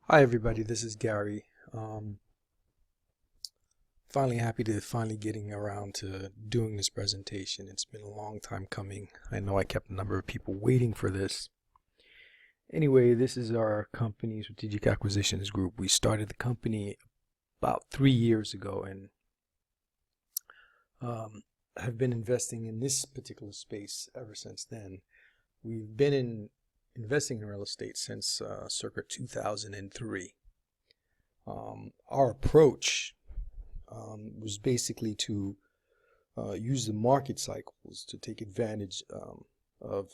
Hi everybody, this is Gary. Finally happy to getting around to doing this presentation. It's been a long time coming. I know I kept a number of people waiting for this. Anyway, this is our company, Strategic Acquisitions Group. We started the company about 3 years ago and have been investing in this particular space ever since then. We've been investing in real estate since circa 2003. Our approach was basically to use the market cycles to take advantage of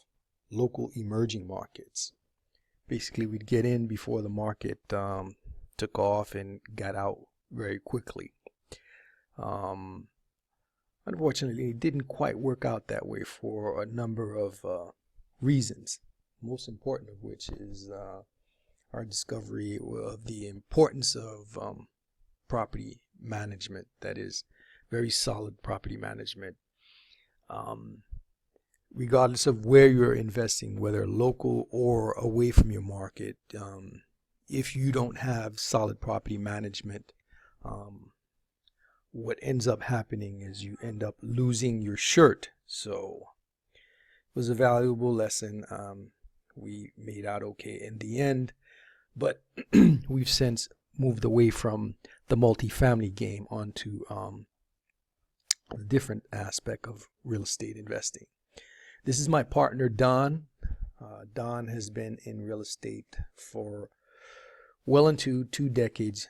local emerging markets. Basically, we'd get in before the market took off and got out very quickly. Unfortunately, it didn't quite work out that way for a number of reasons, most important of which is our discovery of the importance of property management, that is, very solid property management. Regardless of where you're investing, whether local or away from your market, if you don't have solid property management, what ends up happening is you end up losing your shirt. So it was a valuable lesson. We made out okay in the end, but we've since moved away from the multifamily game onto a different aspect of real estate investing. This is my partner, Don. Don has been in real estate for well into 2 decades,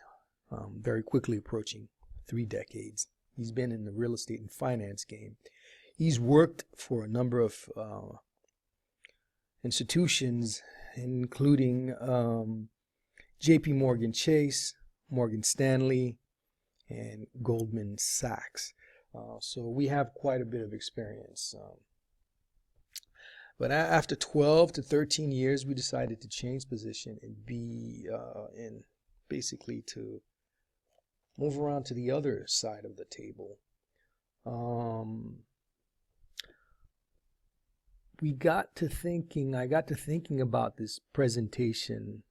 very quickly approaching 3 decades. He's been in the real estate and finance game. He's worked for a number of institutions, including JP Morgan Chase, Morgan Stanley, and Goldman Sachs. So we have quite a bit of experience. But after 12 to 13 years, we decided to change position and be in basically to move around to the other side of the table. I got to thinking about this presentation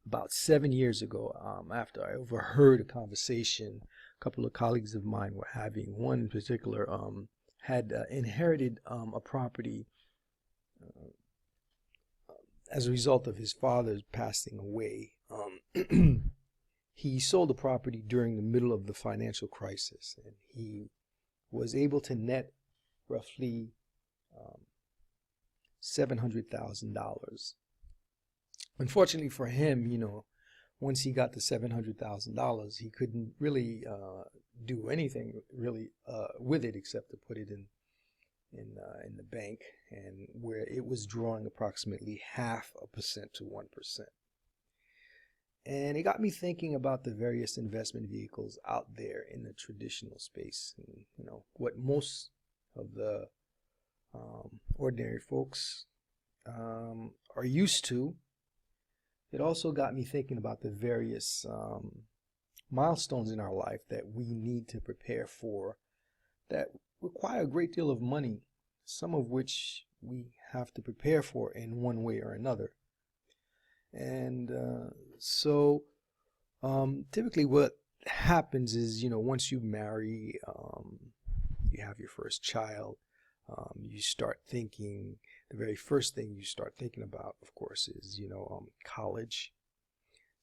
about 7 years ago, after I overheard a conversation a couple of colleagues of mine were having. One in particular had inherited a property as a result of his father's passing away. He sold the property during the middle of the financial crisis, and he was able to net roughly $700,000. Unfortunately for him, once he got the $700,000, he couldn't really do anything really with it except to put it in the bank, and where it was drawing approximately 0.5% to 1%. And it got me thinking about the various investment vehicles out there in the traditional space, and what most of the ordinary folks are used to. It also got me thinking about the various milestones in our life that we need to prepare for that require a great deal of money, some of which we have to prepare for in one way or another. And so typically what happens is, once you marry, you have your first child, you start thinking, the very first thing you start thinking about, of course, is, college.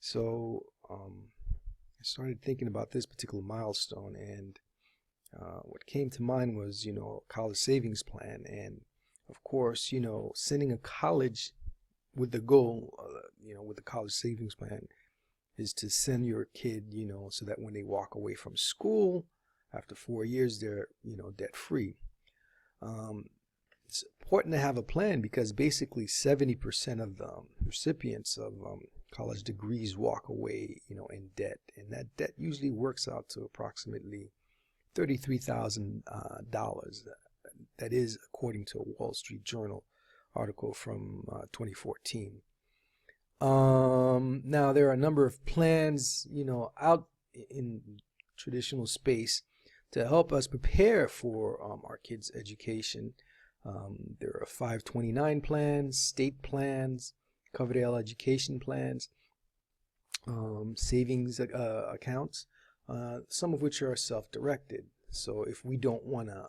So I started thinking about this particular milestone, and what came to mind was, college savings plan. And of course, sending a college with the goal, with the college savings plan, is to send your kid, so that when they walk away from school after 4 years, they're, debt free. It's important to have a plan because basically 70% of the recipients of college degrees walk away, in debt, and that debt usually works out to approximately $33,000. That is according to a Wall Street Journal article from 2014. Now there are a number of plans, out in traditional space to help us prepare for our kids' education. There are 529 plans, state plans, Coverdale education plans, savings accounts, some of which are self-directed. So if we don't want to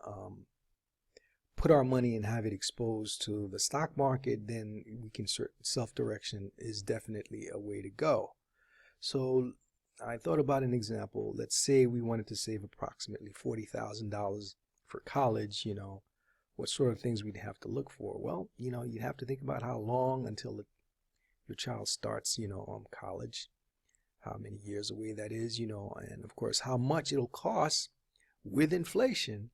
put our money and have it exposed to the stock market, then we can self-direction is definitely a way to go. So I thought about an example. Let's say we wanted to save approximately $40,000 for college. What sort of things we'd have to look for? Well, you'd have to think about how long until your child starts, college, how many years away that is, and of course how much it'll cost with inflation,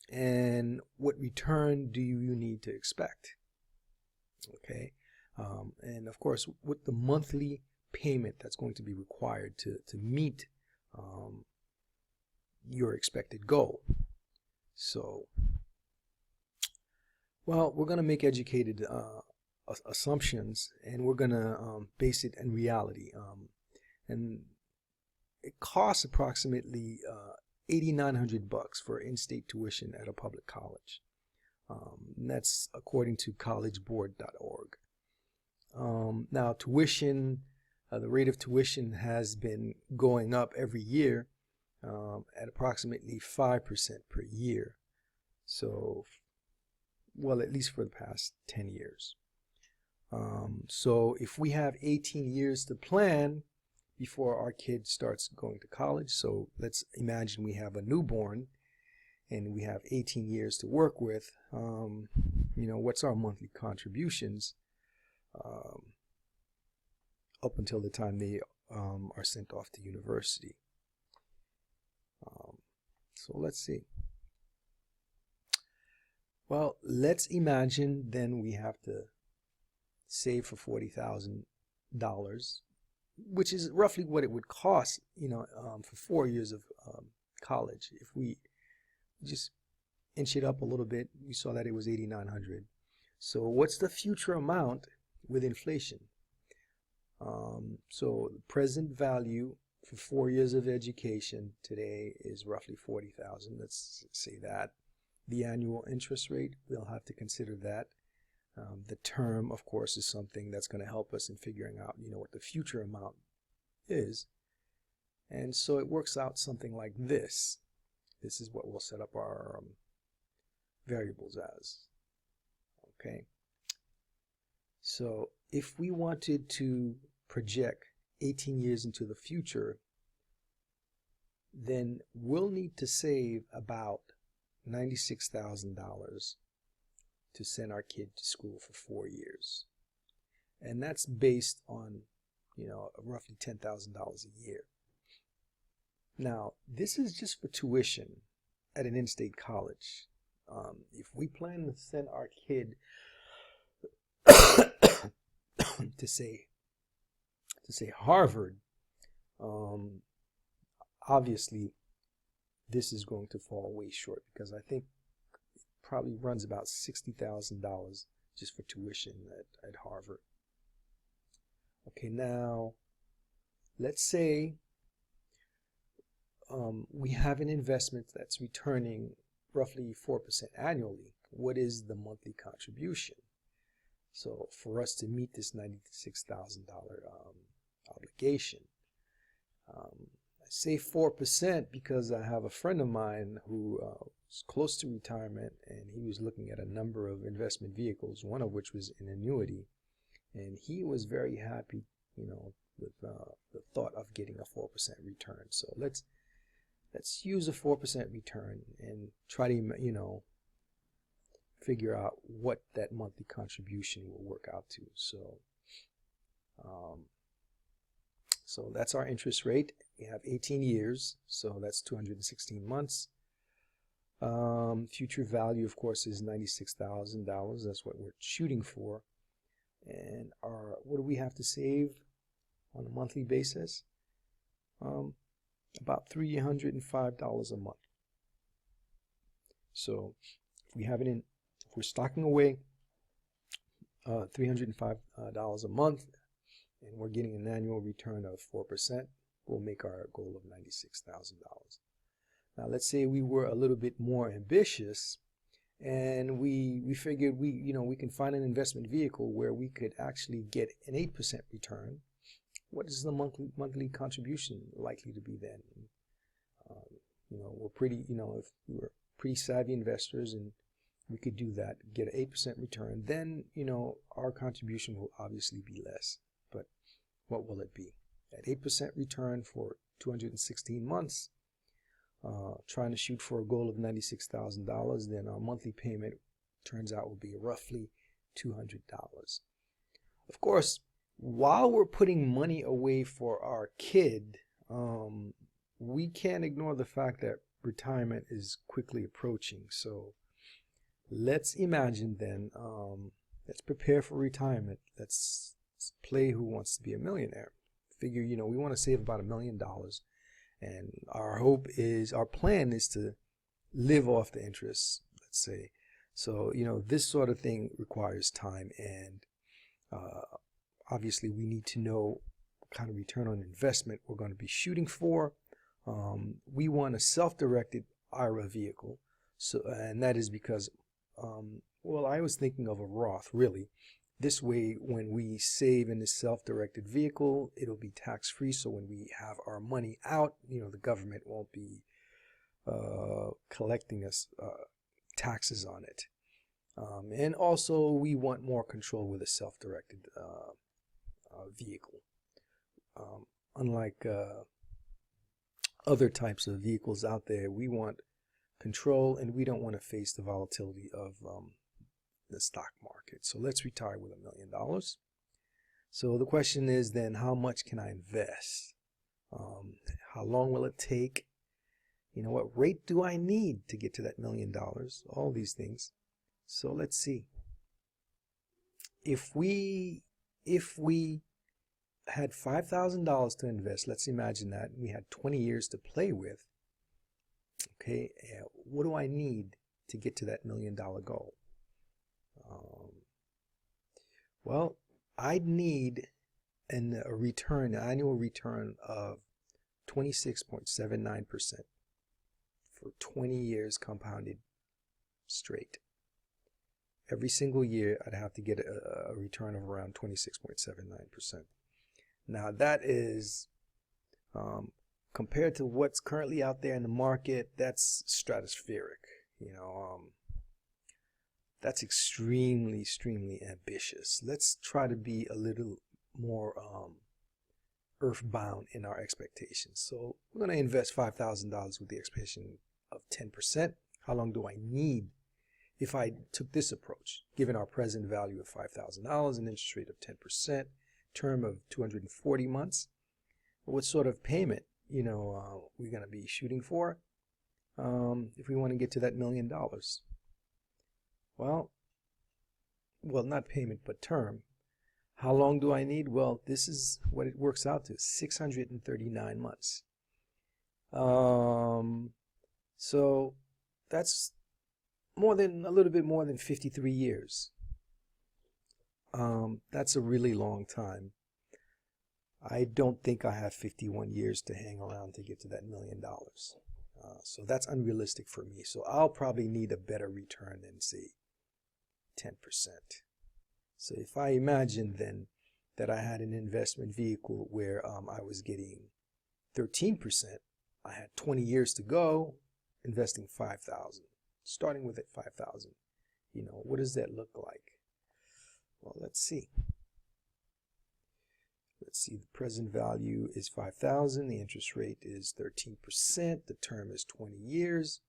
and what return do you need to expect. Okay, and of course what the monthly payment that's going to be required to meet your expected goal. So, well, we're going to make educated assumptions, and we're going to base it in reality. And it costs approximately $8,900 for in-state tuition at a public college. And that's according to collegeboard.org. Now, tuition, the rate of tuition has been going up every year at approximately 5% per year. So, well, at least for the past 10 years. So if we have 18 years to plan before our kid starts going to college, so let's imagine we have a newborn and we have 18 years to work with, what's our monthly contributions up until the time they are sent off to university. So let's see. Well, let's imagine then we have to save for $40,000, which is roughly what it would cost, for 4 years of college. If we just inch it up a little bit, we saw that it was $8,900. So what's the future amount with inflation? So the present value for 4 years of education today is roughly $40,000. Let's say that. The annual interest rate, we'll have to consider that. The term, of course, is something that's going to help us in figuring out, what the future amount is. And so it works out something like this. This is what we'll set up our variables as. Okay. So if we wanted to project 18 years into the future, then we'll need to save about $96,000 to send our kid to school for 4 years. And that's based on, roughly $10,000 a year. Now, this is just for tuition at an in-state college. If we plan to send our kid to say Harvard, obviously this is going to fall way short, because I think it probably runs about $60,000 just for tuition at Harvard. Okay, now let's say we have an investment that's returning roughly 4% annually. What is the monthly contribution? So for us to meet this $96,000 obligation, I say 4% because I have a friend of mine who was close to retirement, and he was looking at a number of investment vehicles, one of which was an annuity, and he was very happy, with the thought of getting a 4% return. So let's use a 4% return and try to, figure out what that monthly contribution will work out to. So that's our interest rate. We have 18 years, so that's 216 months. Future value, of course, is $96,000. That's what we're shooting for. And what do we have to save on a monthly basis? About $305 a month. So if we have it in, if we're stocking away $305 a month, and we're getting an annual return of 4%, we'll make our goal of $96,000. Now let's say we were a little bit more ambitious and we figured we can find an investment vehicle where we could actually get an 8% return. What is the monthly contribution likely to be then? We're pretty, if we were pretty savvy investors and we could do that, get an 8% return, then, our contribution will obviously be less. But what will it be? At 8% return for 216 months, trying to shoot for a goal of $96,000, then our monthly payment turns out will be roughly $200. Of course, while we're putting money away for our kid, we can't ignore the fact that retirement is quickly approaching. So let's imagine then, let's prepare for retirement. Let's play Who Wants to Be a Millionaire. Figure, we want to save about $1 million. And our plan is to live off the interest, let's say. So, this sort of thing requires time, and obviously we need to know what kind of return on investment we're going to be shooting for. We want a self-directed IRA vehicle, and that is because, I was thinking of a Roth, really. This way, when we save in this self-directed vehicle, it'll be tax-free. So when we have our money out, the government won't be collecting us taxes on it. And also, we want more control with a self-directed vehicle. Unlike other types of vehicles out there, we want control, and we don't want to face the volatility of the stock market. So let's retire with $1 million. So the question is then, how much can I invest? How long will it take? What rate do I need to get to that $1 million? All these things. So let's see. If we had $5,000 to invest, let's imagine that we had 20 years to play with. Okay, what do I need to get to that $1 million goal? I'd need an annual return of 26.79% for 20 years compounded straight. Every single year, I'd have to get a return of around 26.79%. Now, that is, compared to what's currently out there in the market, that's stratospheric. That's extremely, extremely ambitious. Let's try to be a little more earthbound in our expectations. So we're going to invest $5,000 with the expectation of 10%. How long do I need if I took this approach? Given our present value of $5,000, an interest rate of 10%, term of 240 months, what sort of payment, we're going to be shooting for if we want to get to that $1 million? Well, not payment, but term. How long do I need? Well, this is what it works out to, 639 months. So that's a little bit more than 53 years. That's a really long time. I don't think I have 51 years to hang around to get to that $1 million. So that's unrealistic for me. So I'll probably need a better return than, say, 10%. So if I imagine then that I had an investment vehicle where I was getting 13%, I had 20 years to go, investing $5,000, starting with at $5,000. What does that look like? Well, let's see. The present value is $5,000. The interest rate is 13%. The term is 20 years.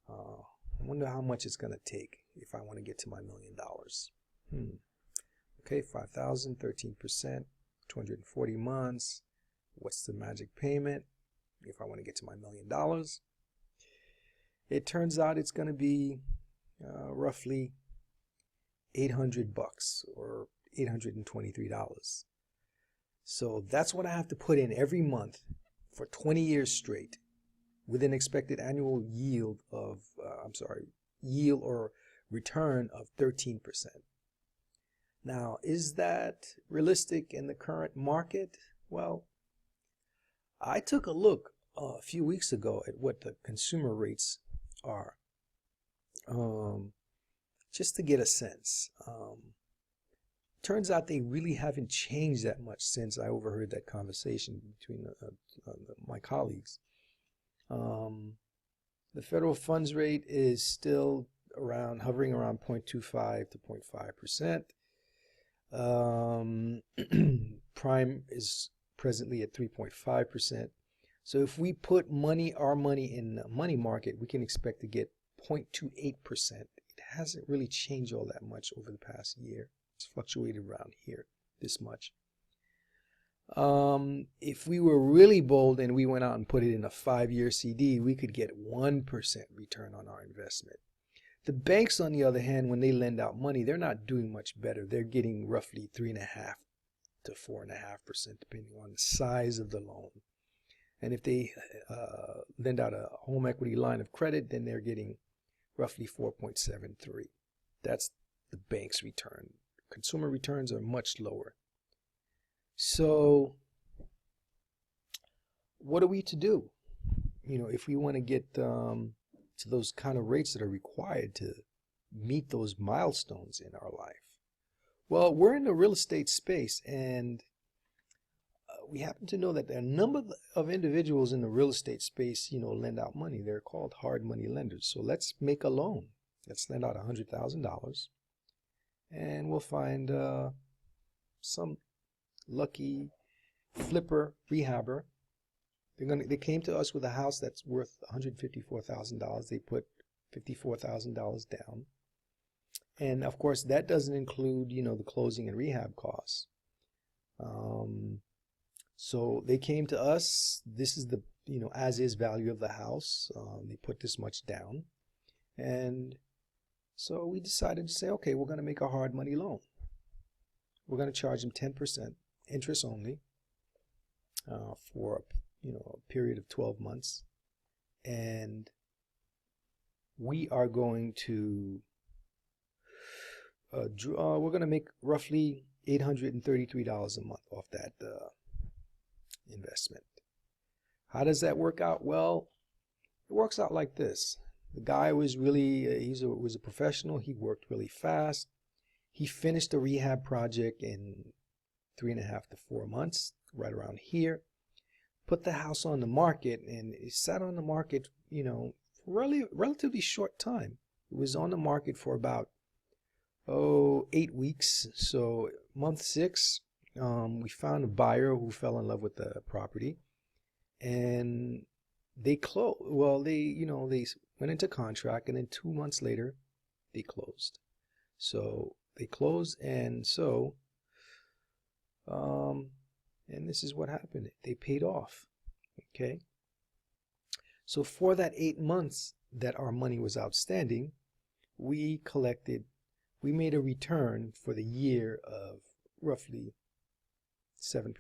I wonder how much it's going to take if I want to get to my $1 million. Okay, 5,000, 13%, 240 months. What's the magic payment if I want to get to my $1 million? It turns out it's going to be roughly $800 or $823. So that's what I have to put in every month for 20 years straight, with an expected annual yield of, yield or return of 13%. Now, is that realistic in the current market? Well, I took a look a few weeks ago at what the consumer rates are. just to get a sense. Turns out they really haven't changed that much since I overheard that conversation between my colleagues. The federal funds rate is still hovering around 0.25 to 0.5%. Prime is presently at 3.5%. So if we put our money in the money market, we can expect to get 0.28%. It hasn't really changed all that much over the past year. It's fluctuated around here, this much. If we were really bold and we went out and put it in a 5-year CD, we could get 1% return on our investment. The banks, on the other hand, when they lend out money, they're not doing much better. They're getting roughly 3.5 to 4.5%, depending on the size of the loan. And if they lend out a home equity line of credit, then they're getting roughly 4.73. That's the bank's return. Consumer returns are much lower. So what are we to do? If we want to get to those kind of rates that are required to meet those milestones in our life. Well, we're in the real estate space, and we happen to know that there are a number of individuals in the real estate space, lend out money. They're called hard money lenders. So let's make a loan. Let's lend out $100,000, and we'll find some lucky flipper rehabber. They came to us with a house that's worth $154,000. They put $54,000 down, and of course that doesn't include the closing and rehab costs. So they came to us. This is the as is value of the house. They put this much down, and so we decided to say, okay, we're going to make a hard money loan. We're going to charge them 10% interest only for a period of 12 months, and we are going to we're going to make roughly $833 a month off that investment. How does that work out? Well, it works out like this. The guy was really was a professional. He worked really fast. He finished the rehab project in 3.5 to 4 months, right around here. Put the house on the market, and it sat on the market, relatively short time. It was on the market for about 8 weeks. So month 6, we found a buyer who fell in love with the property, and they closed. Well, they went into contract, and then 2 months later, they closed. So they closed, and so and this is what happened. They paid off. Okay. So for that 8 months that our money was outstanding, we made a return for the year of roughly 7%.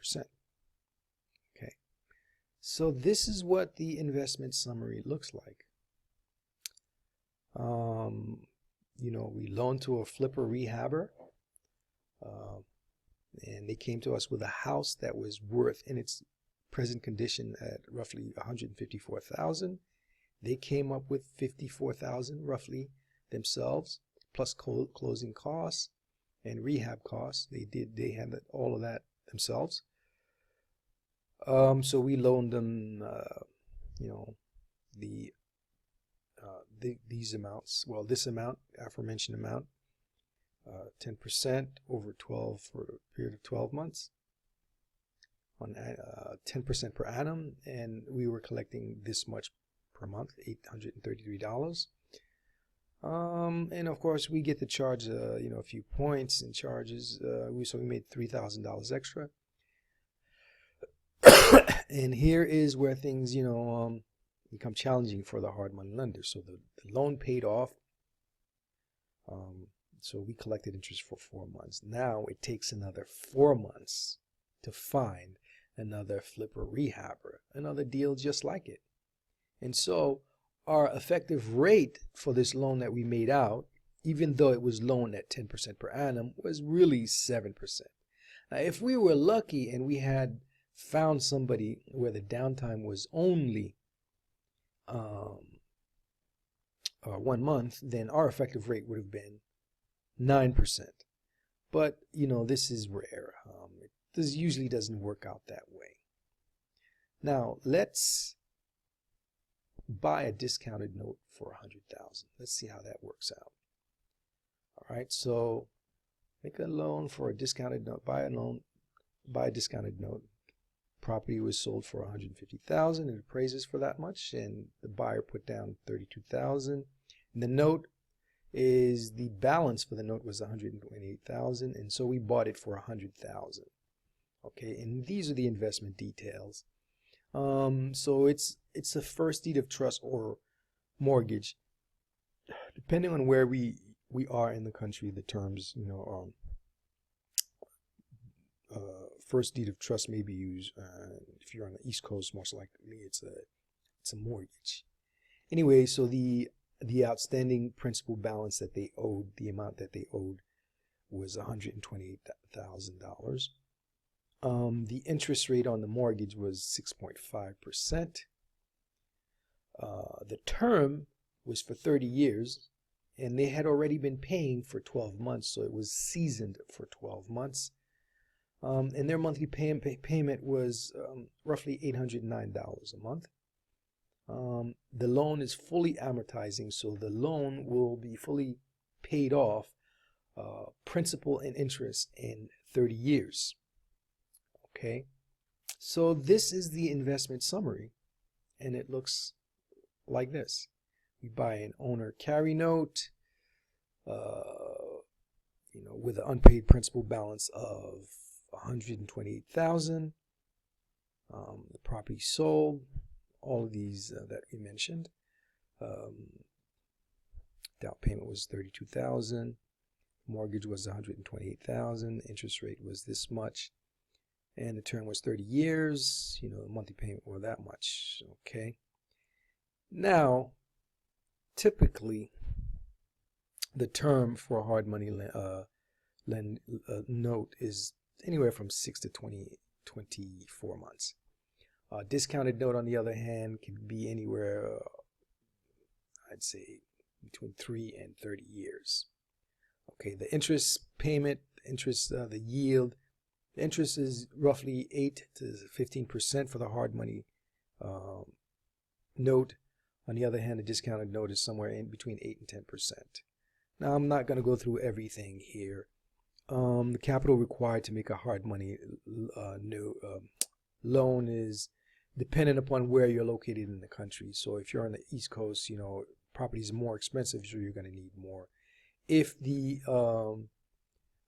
Okay. So this is what the investment summary looks like. We loaned to a flipper rehabber. And they came to us with a house that was worth, in its present condition, at roughly $154,000. They came up with $54,000 roughly themselves, plus closing costs and rehab costs. They handled all of that themselves. So we loaned them, these amounts. Well, this amount, aforementioned amount. 10% over 12 for a period of 12 months on 10% per annum, and we were collecting this much per month, $833. And of course we get to charge a few points and charges. So we made $3,000 extra. And here is where things become challenging for the hard money lender. So the loan paid off. So we collected interest for 4 months. Now it takes another 4 months to find another flipper rehabber, another deal just like it. And so our effective rate for this loan that we made out, even though it was loaned at 10% per annum, was really 7%. Now, if we were lucky and we had found somebody where the downtime was only 1 month, then our effective rate would have been 9%. But, you know, this is rare. This usually doesn't work out that way. Now, let's buy a discounted note for 100,000. Let's see how that works out. All right, so make a loan for a discounted note, buy a discounted note. Property was sold for 150,000 and it appraises for that much, and the buyer put down 32,000. And the note is, the balance for the note was 128,000, and so we bought it for 100,000. Okay, and these are the investment details. So it's a first deed of trust or mortgage, depending on where we are in the country. The terms, you know, first deed of trust may be used. If you're on the East Coast, most likely it's a mortgage. Anyway, so the outstanding principal balance that they owed, the amount that they owed, was $128,000. The interest rate on the mortgage was 6.5%. The term was for 30 years, and they had already been paying for 12 months, so it was seasoned for 12 months. And their monthly payment was roughly $809 a month. The loan is fully amortizing, so the loan will be fully paid off, principal and interest, in 30 years. Okay, so this is the investment summary, and it looks like this. We buy an owner carry note, you know, with an unpaid principal balance of 128,000. The property sold, all of these that we mentioned. Down payment was 32,000. Mortgage was 128,000. Interest rate was this much, and the term was 30 years. You know, the monthly payment were that much. Okay. Now, typically, the term for a hard money note is anywhere from 6 to 24 months. A discounted note, on the other hand, can be anywhere, I'd say, between 3 and 30 years. Okay, the interest payment, the yield, the interest is roughly 8 to 15% for the hard money note. On the other hand, the discounted note is somewhere in between 8 and 10%. Now, I'm not going to go through everything here. The capital required to make a hard money loan is dependent upon where you're located in the country. So if you're on the East Coast, you know, property is more expensive, so you're going to need more. If the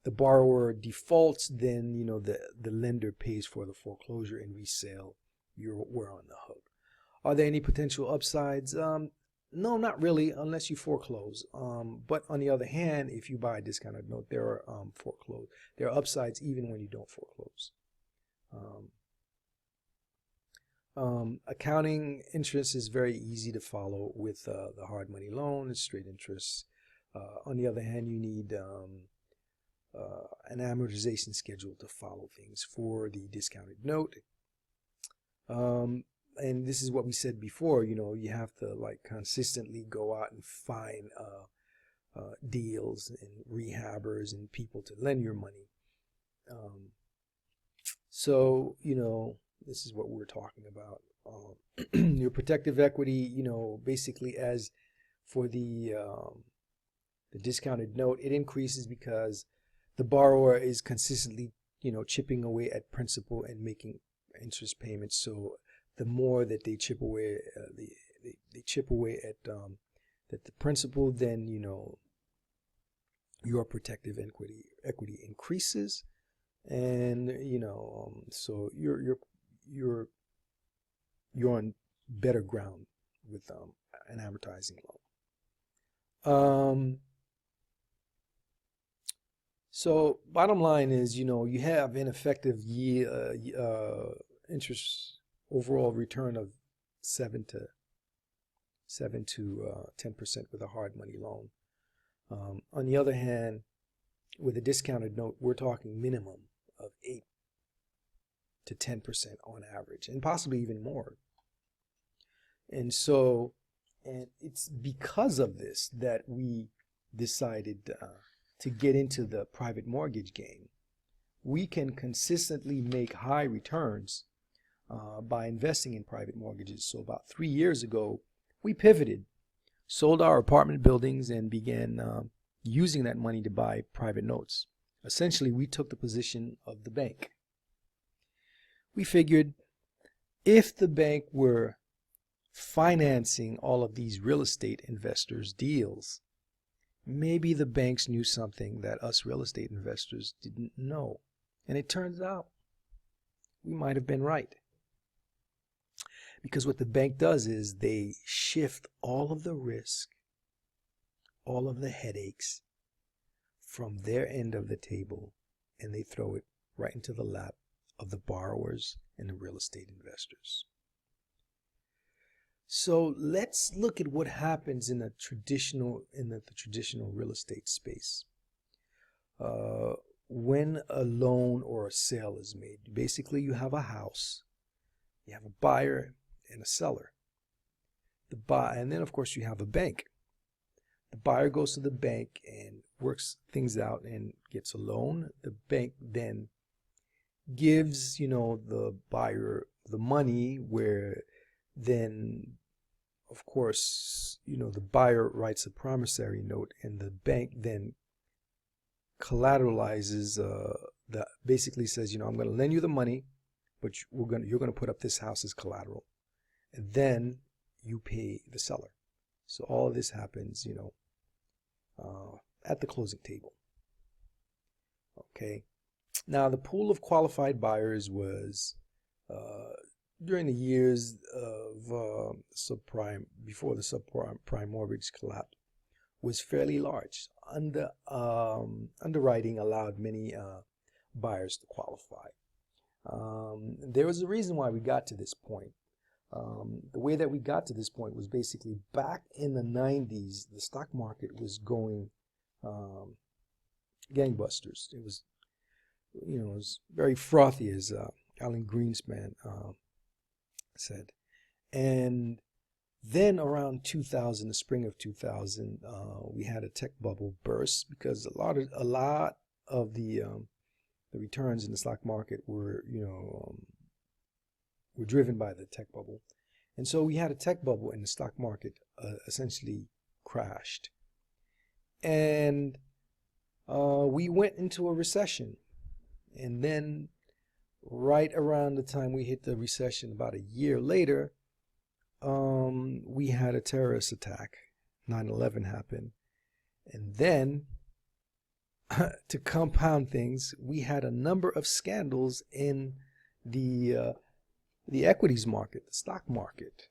borrower defaults, then, you know, the lender pays for the foreclosure and resale. We're on the hook. Are there any potential upsides? No, not really, unless you foreclose. But on the other hand, if you buy a discounted note, there are there are upsides even when you don't foreclose. Accounting interest is very easy to follow with the hard money loan. It's straight interest. On the other hand, you need an amortization schedule to follow things for the discounted note. And this is what we said before, you know, you have to like consistently go out and find deals and rehabbers and people to lend your money. So, you know, this is what we're talking about. Your protective equity, you know, basically, as for the discounted note, it increases because the borrower is consistently, you know, chipping away at principal and making interest payments. So the more that they chip away, they chip away at the principal, then, you know, your protective equity increases, and, you know, so you're on better ground with an amortizing loan. So bottom line is, you know, you have an effective interest overall return of 7 to 10% with a hard money loan. On the other hand, with a discounted note, we're talking minimum of 8 to 10% on average, and possibly even more. And so, and it's because of this that we decided to get into the private mortgage game. We can consistently make high returns by investing in private mortgages. So about 3 years ago, we pivoted, sold our apartment buildings, and began using that money to buy private notes. Essentially, we took the position of the bank. We figured if the bank were financing all of these real estate investors' deals, maybe the banks knew something that us real estate investors didn't know. And it turns out we might have been right. Because what the bank does is they shift all of the risk, all of the headaches from their end of the table, and they throw it right into the lap of the borrowers and the real estate investors. So let's look at what happens in the traditional real estate space. When a loan or a sale is made, basically you have a house, you have a buyer and a seller. And then of course you have a bank. The buyer goes to the bank and works things out and gets a loan. The bank then gives, the buyer the money, where then of course, the buyer writes a promissory note, and the bank then collateralizes, that basically says, I'm going to lend you the money, but you're going to put up this house as collateral, and then you pay the seller. So all of this happens, at the closing table. Okay. Now the pool of qualified buyers was, during the years of subprime, before the subprime mortgage collapse, was fairly large. Underwriting allowed many buyers to qualify. There was a reason why we got to this point. The way that we got to this point was basically back in the 90s, the stock market was going gangbusters. It was, it was very frothy, as Alan Greenspan said. And then around 2000, the spring of 2000, we had a tech bubble burst, because a lot of the returns in the stock market were driven by the tech bubble. And so we had a tech bubble, and the stock market essentially crashed. And we went into a recession. And then right around the time we hit the recession, about a year later, we had a terrorist attack. 9/11 happened. And then, to compound things, we had a number of scandals in the equities market, the stock market.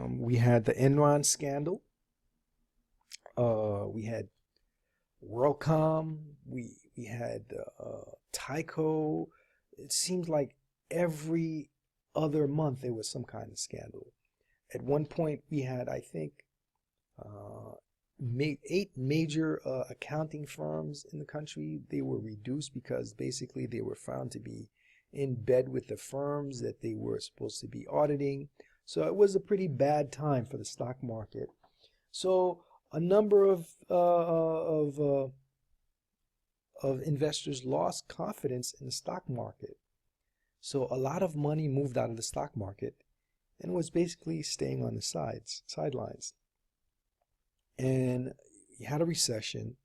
We had the Enron scandal. We had WorldCom. We had Tyco. It seems like every other month there was some kind of scandal. At one point we had, I think, 8 major accounting firms in the country. They were reduced because basically they were found to be in bed with the firms that they were supposed to be auditing. So it was a pretty bad time for the stock market. So a number of investors lost confidence in the stock market. So a lot of money moved out of the stock market and was basically staying on the sidelines. And you had a recession,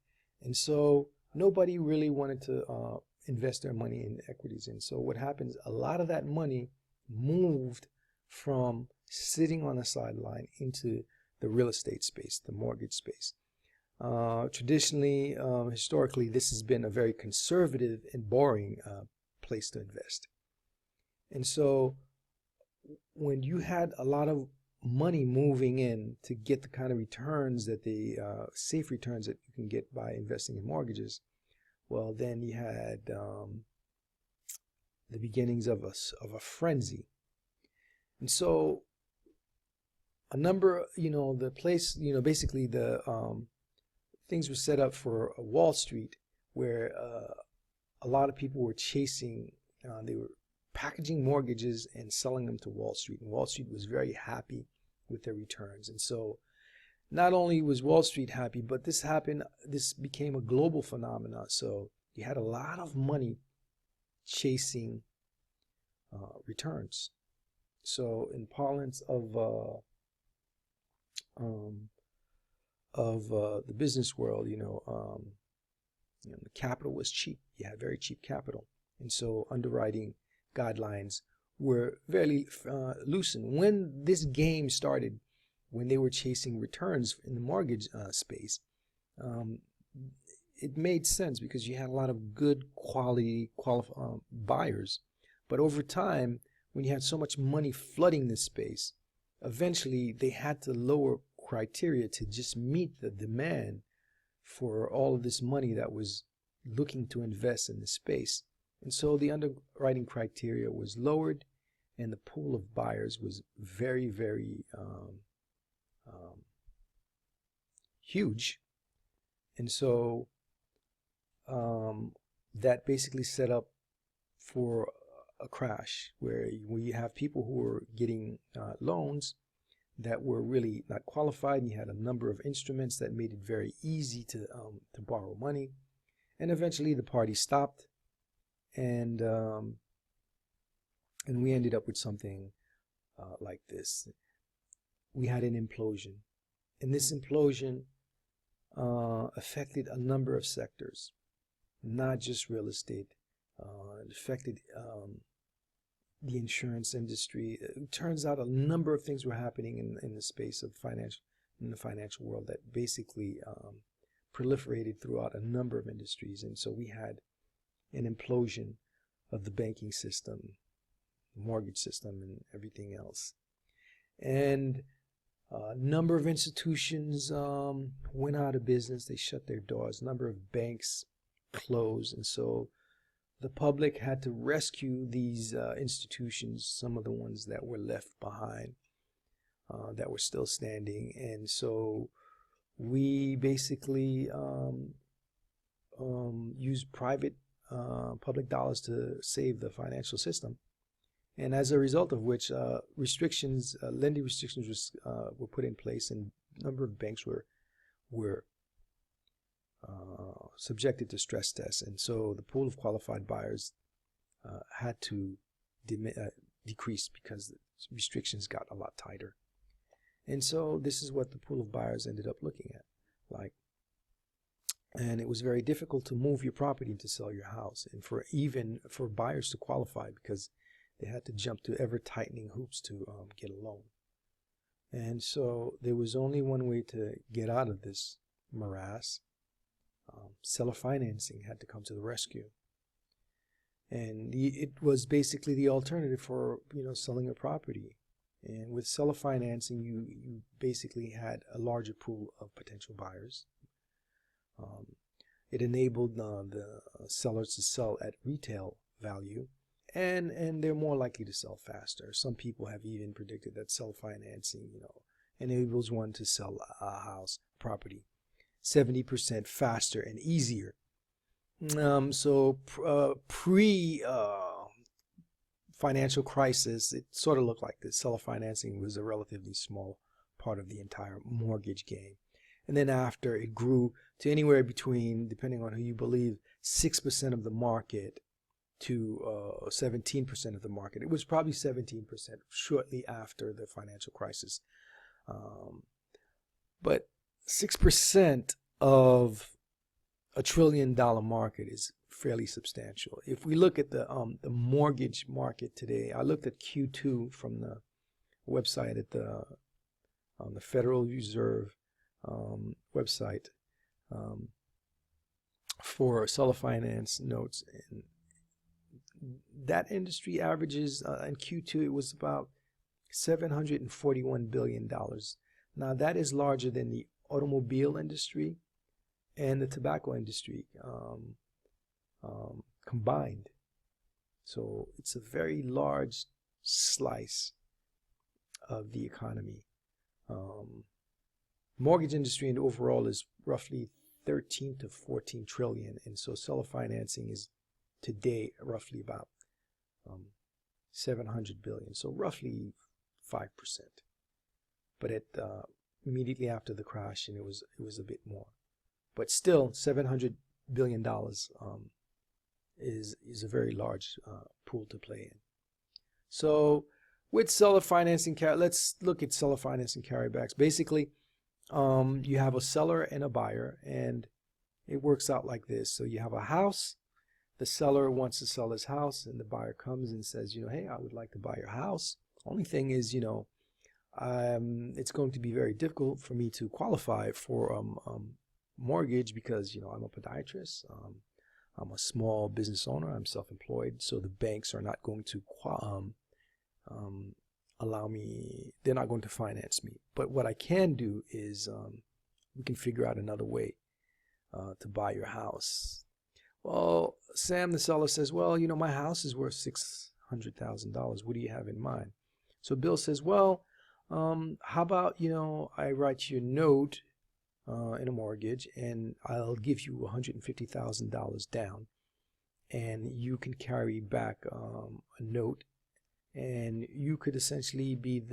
and so nobody really wanted to invest their money in equities. And so what happens, a lot of that money moved from sitting on the sideline into the real estate space, the mortgage space. Traditionally, historically, this has been a very conservative and boring place to invest. And so when you had a lot of money moving in to get the kind of returns that safe returns that you can get by investing in mortgages, well, then you had the beginnings of a frenzy. And so a number, the place, basically the things were set up for Wall Street, where a lot of people were chasing, they were packaging mortgages and selling them to Wall Street. And Wall Street was very happy with their returns. And so not only was Wall Street happy, but this became a global phenomenon. So you had a lot of money chasing returns. So in parlance of the business world, the capital was cheap. You had very cheap capital. And so underwriting guidelines were very loosened. When this game started, when they were chasing returns in the mortgage space, it made sense because you had a lot of good quality buyers. But over time, when you had so much money flooding this space, eventually they had to lower criteria to just meet the demand for all of this money that was looking to invest in the space. And so the underwriting criteria was lowered, and the pool of buyers was very, very huge. And so that basically set up for a crash where you have people who were getting loans that were really not qualified, and you had a number of instruments that made it very easy to borrow money. And eventually the party stopped, and we ended up with something like this. We had an implosion, and this implosion affected a number of sectors, not just real estate. It affected the insurance industry. It turns out a number of things were happening in the space of the financial world that basically proliferated throughout a number of industries. And so we had an implosion of the banking system, mortgage system, and everything else. And a number of institutions went out of business. They shut their doors. A number of banks closed. And so the public had to rescue these institutions, some of the ones that were left behind, that were still standing. And so we basically used public dollars to save the financial system. And as a result of which, lending restrictions were put in place, and a number of banks were subjected to stress tests. And so the pool of qualified buyers had to decrease because the restrictions got a lot tighter. And so this is what the pool of buyers ended up looking at like. And it was very difficult to move your property and to sell your house, and for buyers to qualify, because they had to jump to ever tightening hoops to get a loan. And so there was only one way to get out of this morass. Seller financing had to come to the rescue. And it was basically the alternative for selling a property. And with seller financing, you basically had a larger pool of potential buyers. It enabled the sellers to sell at retail value, and they're more likely to sell faster. Some people have even predicted that seller financing, enables one to sell a house, property, 70% faster and easier. So pre financial crisis, it sort of looked like the seller financing was a relatively small part of the entire mortgage game. And then after, it grew to anywhere between, depending on who you believe, 6% of the market to 17% of the market. It was probably 17% shortly after the financial crisis. But 6% of $1 trillion market is fairly substantial. If we look at the mortgage market today, I looked at Q2 from the website at the Federal Reserve website for seller finance notes, and that industry averages in Q2 it was about $741 billion. Now that is larger than the automobile industry and the tobacco industry combined. So it's a very large slice of the economy. Mortgage industry and overall is roughly 13 to 14 trillion, and so seller financing is today roughly about 700 billion, so roughly 5%. But at immediately after the crash, and it was a bit more. But still, $700 billion is a very large pool to play in. So with seller financing, let's look at seller financing carrybacks. Basically, you have a seller and a buyer, and it works out like this. So you have a house. The seller wants to sell his house, and the buyer comes and says, hey, I would like to buy your house. Only thing is, it's going to be very difficult for me to qualify for mortgage because, I'm a podiatrist. I'm a small business owner. I'm self-employed. So the banks are not going to allow me. They're not going to finance me. But what I can do is we can figure out another way to buy your house. Well, Sam, the seller, says, well, my house is worth $600,000. What do you have in mind? So Bill says, well, how about, I write you a note in a mortgage, and I'll give you $150,000 down, and you can carry back a note, and you could essentially be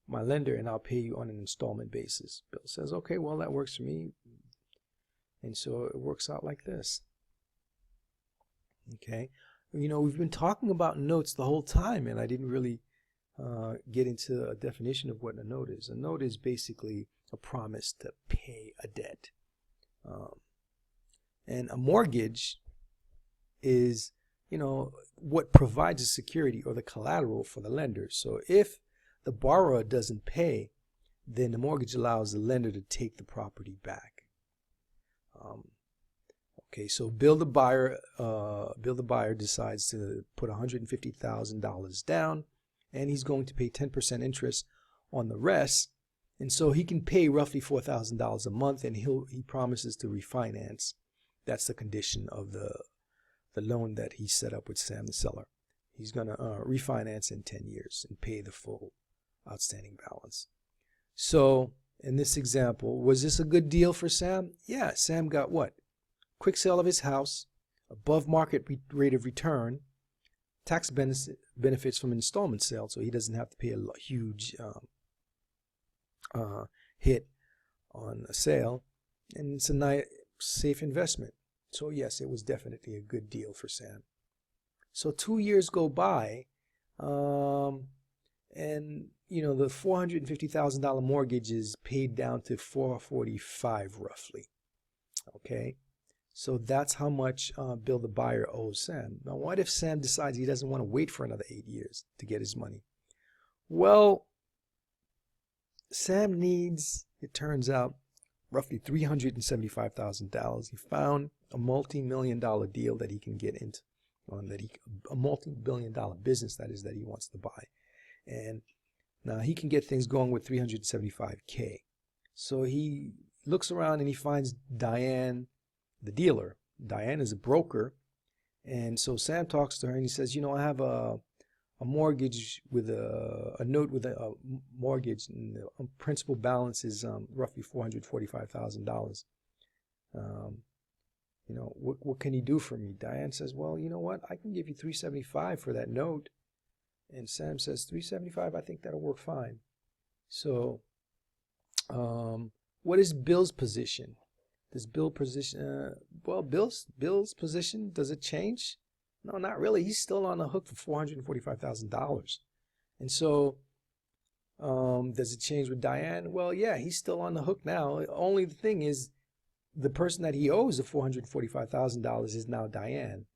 my lender, and I'll pay you on an installment basis. Bill says, okay, well, that works for me. And so it works out like this. Okay, we've been talking about notes the whole time, and I didn't really get into a definition of what a note is. A note is basically a promise to pay a debt. And a mortgage is, what provides the security or the collateral for the lender. So if the borrower doesn't pay, then the mortgage allows the lender to take the property back. Okay, so Bill the buyer decides to put $150,000 down, and he's going to pay 10% interest on the rest, and so he can pay roughly $4,000 a month, and he promises to refinance. That's the condition of the loan that he set up with Sam the seller. He's going to refinance in 10 years and pay the full outstanding balance. So in this example, was this a good deal for Sam? Yeah, Sam got what? Quick sale of his house, above market rate of return, tax benefits from installment sale, so he doesn't have to pay a huge hit on a sale, and it's a nice, safe investment. So yes, it was definitely a good deal for Sam. So 2 years go by, and the $450,000 mortgage is paid down to $445,000 roughly. Okay, so that's how much Bill the buyer owes Sam. Now, what if Sam decides he doesn't want to wait for another 8 years to get his money? Well, Sam needs, it turns out, roughly $375,000. He found a multi-million-dollar deal that he can get into, a multi-billion-dollar business that he wants to buy, and now he can get things going with $375K. So he looks around and he finds Diane, the dealer. Diane is a broker, and so Sam talks to her and he says, I have a mortgage with a note with a mortgage, and the principal balance is roughly $445,000. What can you do for me? Diane says, well, you know what? I can give you $375 for that note. And Sam says, $375, I think that'll work fine. So what is Bill's position? Does Bill's position, Bill's position, does it change? No, not really. He's still on the hook for $445,000. And so does it change with Diane? Well, yeah, he's still on the hook now. Only the thing is, the person that he owes the $445,000 is now Diane,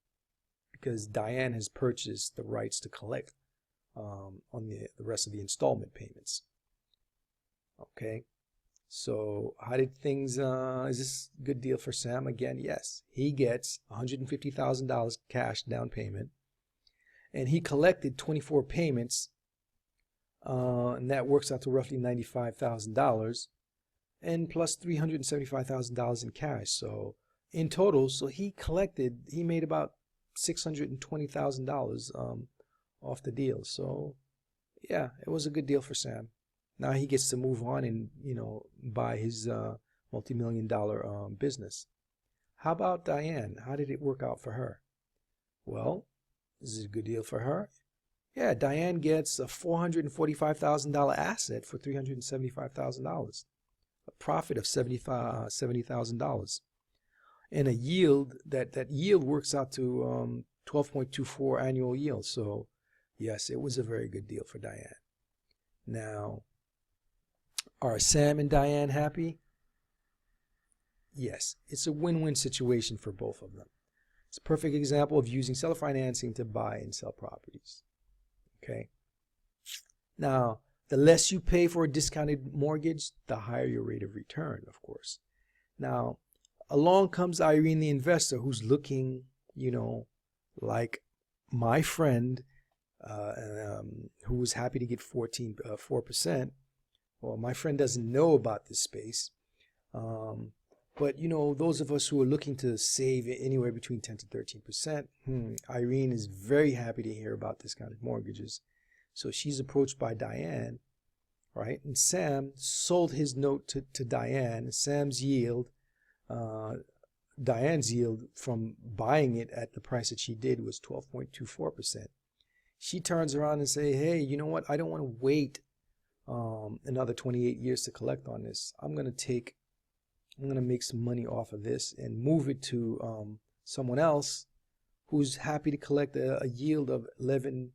because Diane has purchased the rights to collect on the rest of the installment payments. Okay, so how did things, is this a good deal for Sam? Again, yes. He gets $150,000 cash down payment, and he collected 24 payments, and that works out to roughly $95,000, and plus $375,000 in cash. So in total, he made about $620,000 off the deal. So yeah, it was a good deal for Sam. Now he gets to move on and buy his multi-million-dollar business. How about Diane? How did it work out for her? Well, this is a good deal for her. Yeah, Diane gets a $445,000 asset for $375,000, a profit of $70,000, and a yield that yield works out to 12.24 annual yield. So, yes, it was a very good deal for Diane. Now, are Sam and Diane happy? Yes, it's a win-win situation for both of them. It's a perfect example of using seller financing to buy and sell properties. Okay. Now, the less you pay for a discounted mortgage, the higher your rate of return, of course. Now, along comes Irene, the investor, who's looking, like my friend, who was happy to get 4%. Well, my friend doesn't know about this space. But, those of us who are looking to save anywhere between 10 to 13%, Irene is very happy to hear about discounted mortgages. So she's approached by Diane, right? And Sam sold his note to Diane. Sam's yield, Diane's yield from buying it at the price that she did was 12.24%. She turns around and say, hey, you know what? I don't want to wait another 28 years to collect on this. I'm going to make some money off of this and move it to someone else who's happy to collect a yield of 11%.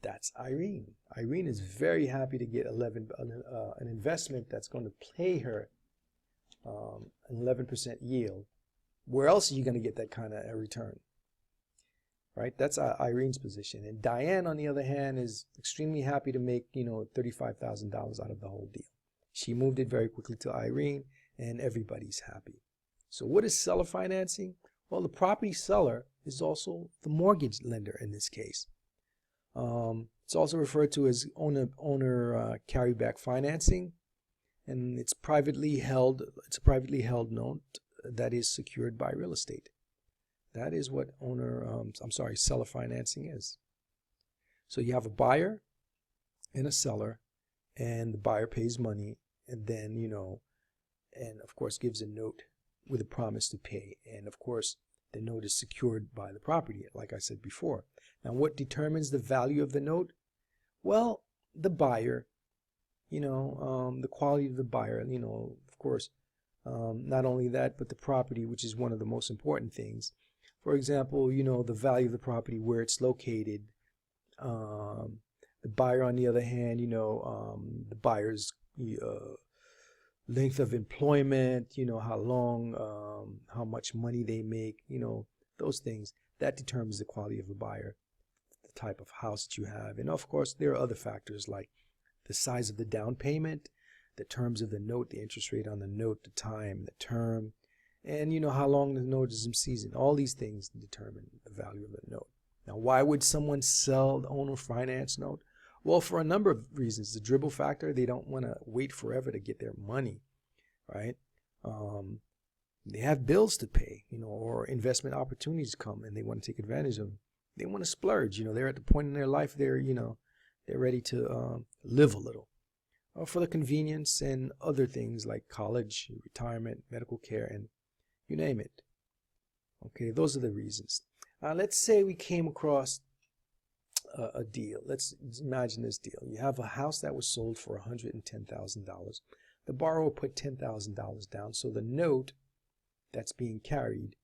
That's Irene. Irene is very happy to get an investment that's going to pay her an 11% yield. Where else are you going to get that kind of a return? Right? That's Irene's position. And Diane, on the other hand, is extremely happy to make, $35,000 out of the whole deal. She moved it very quickly to Irene, and everybody's happy. So what is seller financing? Well, the property seller is also the mortgage lender in this case. It's also referred to as owner carryback financing, and it's a privately held note that is secured by real estate. That is what seller financing is. So you have a buyer and a seller, and the buyer pays money, and then, and of course gives a note with a promise to pay. And of course, the note is secured by the property, like I said before. Now, what determines the value of the note? Well, the buyer, the quality of the buyer, of course, not only that, but the property, which is one of the most important things. For example, the value of the property, where it's located. The buyer, on the other hand, the buyer's length of employment, how long, how much money they make, those things. That determines the quality of the buyer, the type of house that you have. And of course, there are other factors like the size of the down payment, the terms of the note, the interest rate on the note, the time, the term, and how long the note is in season. All these things determine the value of the note. Now, why would someone sell the owner finance note? Well, for a number of reasons. The dribble factor, they don't want to wait forever to get their money, right? They have bills to pay, or investment opportunities come and they want to take advantage of them. They want to splurge, they're at the point in their life they're ready to live a little. For the convenience and other things like college, retirement, medical care, and you name it. Okay, those are the reasons. Let's say we came across a deal. Let's imagine this deal. You have a house that was sold for $110,000. The borrower put $10,000 down, so the note that's being carried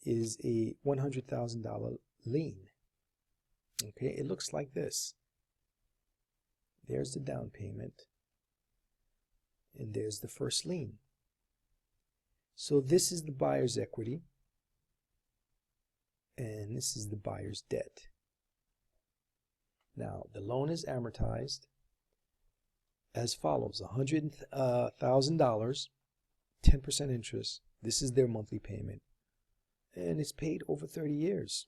is a $100,000 lien. Okay, it looks like this. There's the down payment, and there's the first lien. So this is the buyer's equity, and this is the buyer's debt. Now, the loan is amortized as follows: $100,000, 10% interest. This is their monthly payment, and it's paid over 30 years.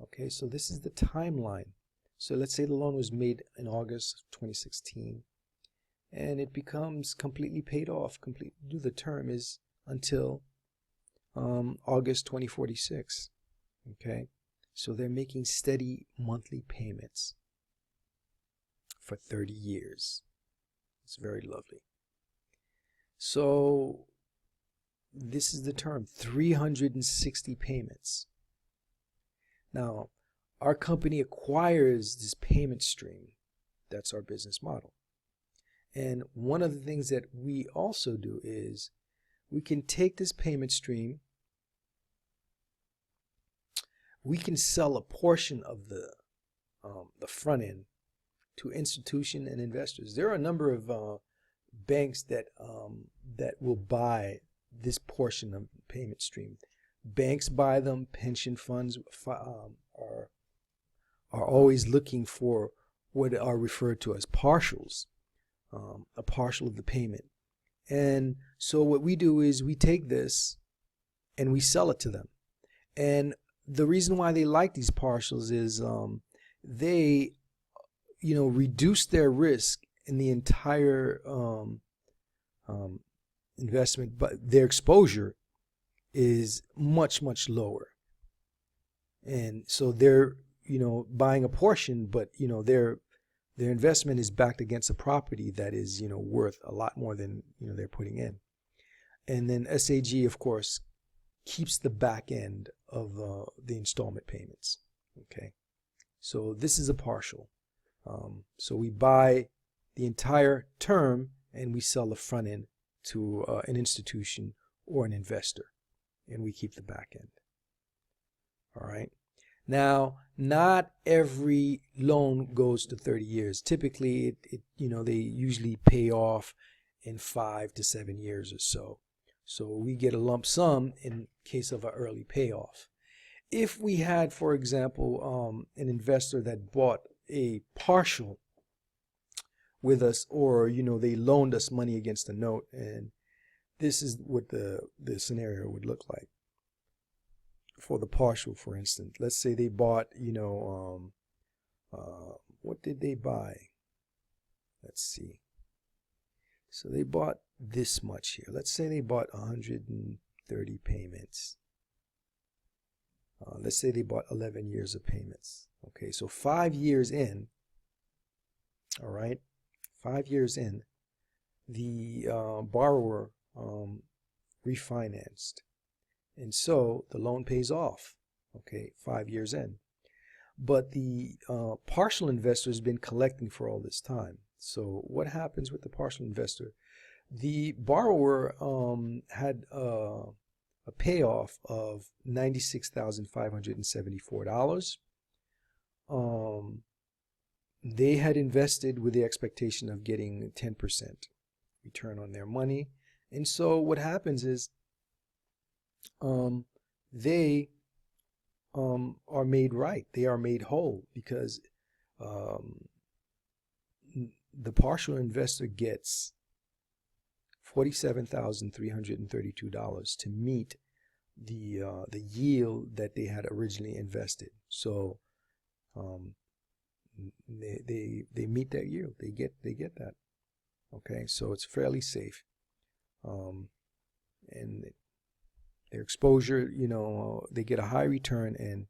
Okay, so this is the timeline. So let's say the loan was made in August of 2016, and it becomes completely paid off. The term is until August 2046. Okay, so they're making steady monthly payments for 30 years. It's very lovely. So this is the term, 360 payments. Now, our company acquires this payment stream. That's our business model. And one of the things that we also do is we can take this payment stream, we can sell a portion of the front end to institutions and investors. There are a number of banks that will buy this portion of the payment stream. Banks buy them. Pension funds are always looking for what are referred to as partials, a partial of the payment. And so what we do is we take this and we sell it to them. And the reason why they like these partials is they, reduce their risk in the entire investment, but their exposure is much, much lower. And so they're, buying a portion, but, their investment is backed against a property that is, worth a lot more than, they're putting in. And then SAG, of course, keeps the back end of the installment payments. Okay. So this is a partial. So we buy the entire term and we sell the front end to an institution or an investor, and we keep the back end. All right. Now, not every loan goes to 30 years. Typically, they usually pay off in 5 to 7 years or so. So we get a lump sum in case of an early payoff. If we had, for example, an investor that bought a partial with us, or they loaned us money against a note, and this is what the scenario would look like for the partial. For instance, let's say they bought, what did they buy? Let's see. So they bought this much here. Let's say they bought 130 payments. Let's say they bought 11 years of payments. Okay, so 5 years in, all right, 5 years in, the borrower refinanced. And so the loan pays off, okay, 5 years in. But the partial investor has been collecting for all this time. So what happens with the partial investor? The borrower had a payoff of $96,574. They had invested with the expectation of getting 10% return on their money. And so what happens is they are made right. They are made whole because the partial investor gets $47,332 to meet the yield that they had originally invested. So they meet that yield. They get that. Okay, so it's fairly safe. And their exposure, they get a high return and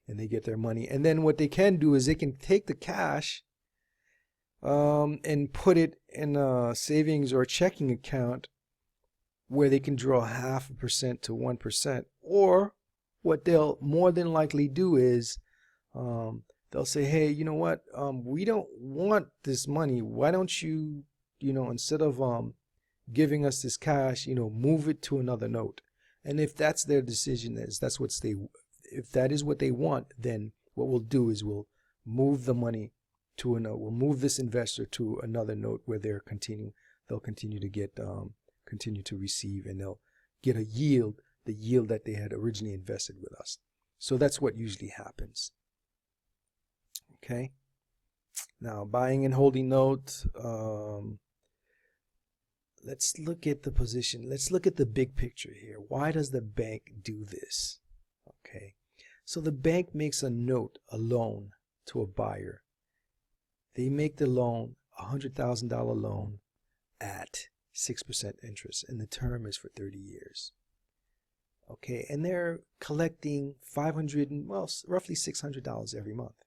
they get their money. And then what they can do is they can take the cash and put it in a savings or a checking account where they can draw 0.5% to 1%. Or what they'll more than likely do is they'll say, hey, you know what? We don't want this money. Why don't you, instead of giving us this cash, move it to another note. And if that's their decision, if that is what they want, then what we'll do is we'll move the money to a note. We'll move this investor to another note where they'll continue to get, continue to receive, and they'll get a yield, the yield that they had originally invested with us. So that's what usually happens. Okay. Now, buying and holding note. Let's look at the position. Let's look at the big picture here. Why does the bank do this? Okay. So the bank makes a note, a loan to a buyer. They make the loan, $100,000 loan at 6% interest, and the term is for 30 years. Okay, and they're collecting roughly $600 every month.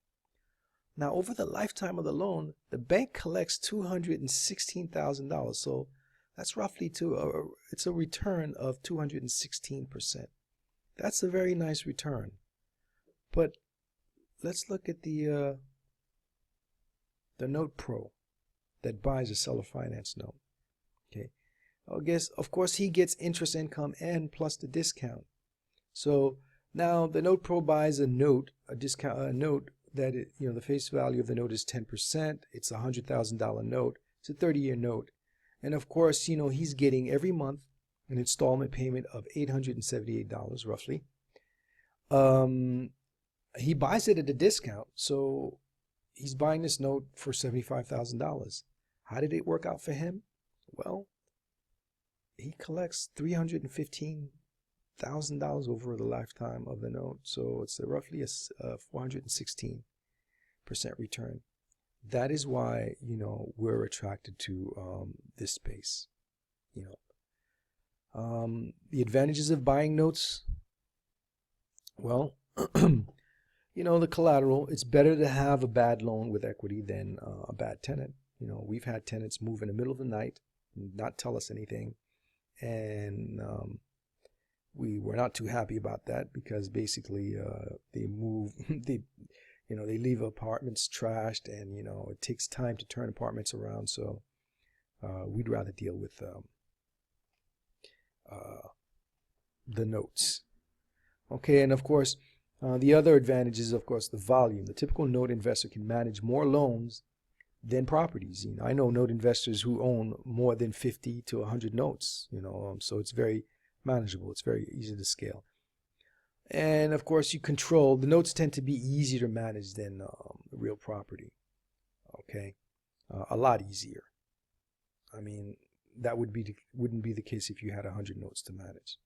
Now, over the lifetime of the loan, the bank collects $216,000. So That's roughly it's a return of 216%. That's a very nice return. But let's look at the Note Pro that buys a seller finance note. Okay, of course he gets interest income and plus the discount. So now the Note Pro buys a note, a note that the face value of the note is 10%. It's a $100,000 note. It's a 30-year note, and of course he's getting every month an installment payment of $878 roughly. He buys it at a discount, so he's buying this note for $75,000. How did it work out for him? Well, he collects $315,000 over the lifetime of the note, so it's roughly a 416% return. That is why we're attracted to this space. The advantages of buying notes. Well, the collateral. It's better to have a bad loan with equity than a bad tenant. We've had tenants move in the middle of the night, not tell us anything, and we were not too happy about that because basically they move, they leave apartments trashed, and it takes time to turn apartments around. So we'd rather deal with the notes. Okay, and of course the other advantage is of course the volume. The typical note investor can manage more loans than properties. I know note investors who own more than 50 to 100 notes. So it's very manageable. It's very easy to scale. And of course, the notes tend to be easier to manage than real property. Okay, a lot easier. I mean, that wouldn't be the case if you had 100 notes to manage.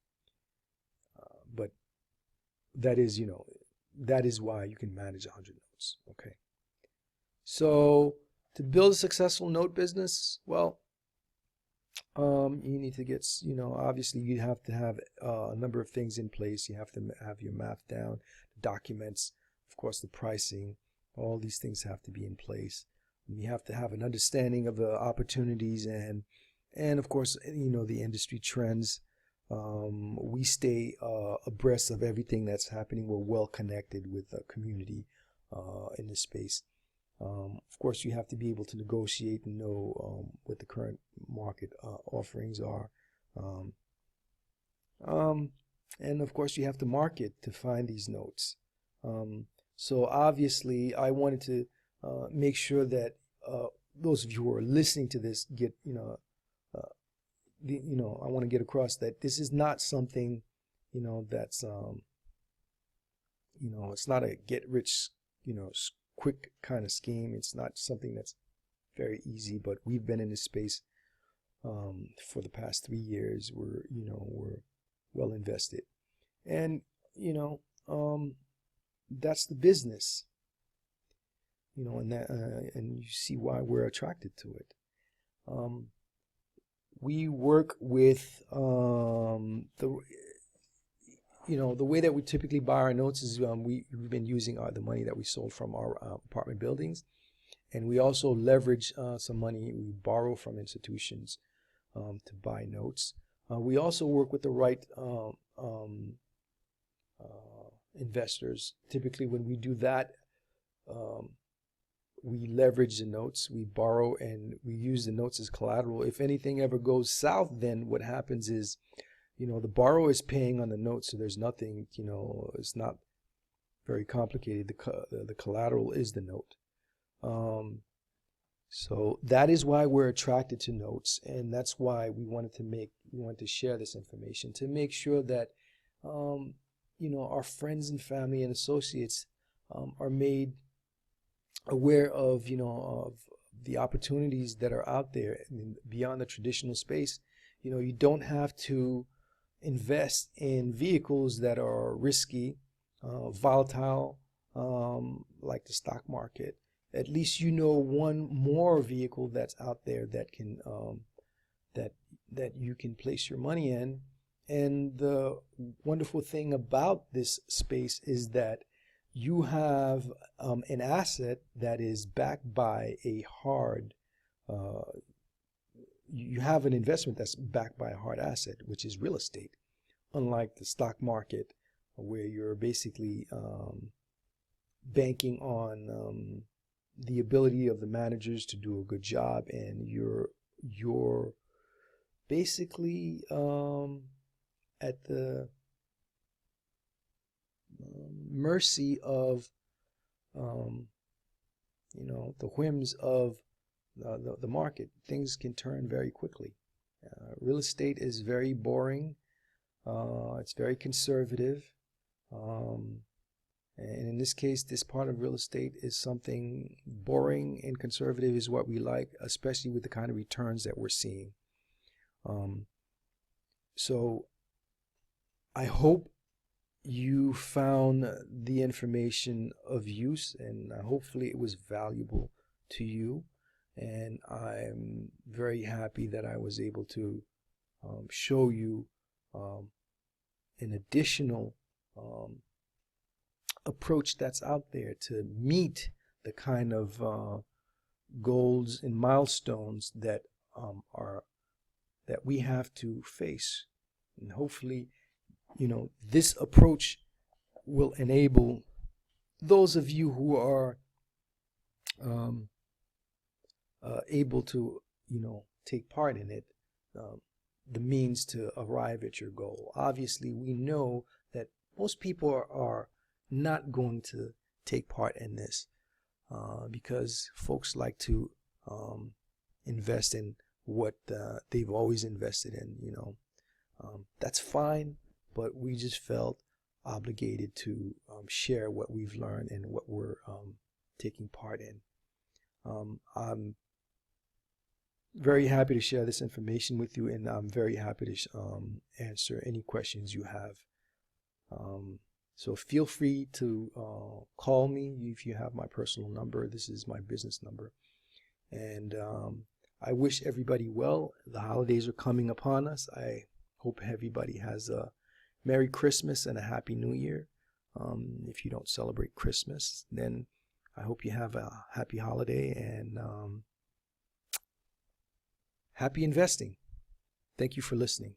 But that is, that is why you can manage 100 notes. Okay. So to build a successful note business, well, you need to get, obviously you have to have a number of things in place. You have to have your math down, documents, of course, the pricing, all these things have to be in place. And you have to have an understanding of the opportunities and of course, the industry trends. We stay abreast of everything that's happening. We're well connected with the community in this space. Of course, you have to be able to negotiate and know what the current market offerings are. And of course, you have to market to find these notes. So obviously, I wanted to make sure that those of you who are listening to this get, I want to get across that this is not something, that's, it's not a get rich, quick kind of scheme. It's not something that's very easy, but we've been in this space for the past 3 years. We're well invested, and that's the business, and that and you see why we're attracted to it. We work with the way that we typically buy our notes is we've been using the money that we sold from our apartment buildings, and we also leverage some money we borrow from institutions to buy notes. We also work with the right investors. Typically, when we do that, we leverage the notes, we borrow, and we use the notes as collateral. If anything ever goes south, then what happens is, the borrower is paying on the note, so there's nothing, it's not very complicated. The collateral is the note. So that is why we're attracted to notes, and that's why we wanted to share this information to make sure that, our friends and family and associates are made aware of, of the opportunities that are out there beyond the traditional space. You don't have to invest in vehicles that are risky, volatile, like the stock market. At least one more vehicle that's out there that can that you can place your money in. And the wonderful thing about this space is that you have an asset that is backed by a hard, you have an investment that's backed by a hard asset, which is real estate, unlike the stock market, where you're basically banking on the ability of the managers to do a good job, and you're basically at the mercy of the whims of the market. Things can turn very quickly. Real estate is very boring. It's very conservative. And in this case, this part of real estate is something boring and conservative is what we like, especially with the kind of returns that we're seeing. So I hope you found the information of use, and hopefully it was valuable to you. And I'm very happy that I was able to show you an additional approach that's out there to meet the kind of goals and milestones that we have to face. And hopefully, this approach will enable those of you who are able to, take part in it, the means to arrive at your goal. Obviously, we know that most people are not going to take part in this because folks like to invest in what they've always invested in. That's fine, but we just felt obligated to share what we've learned and what we're taking part in. I'm very happy to share this information with you, and I'm very happy to answer any questions you have. So feel free to call me if you have my personal number. This is my business number. And I wish everybody well. The holidays are coming upon us. I hope everybody has a Merry Christmas and a Happy New Year. If you don't celebrate Christmas, then I hope you have a happy holiday and happy investing. Thank you for listening.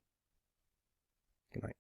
Good night.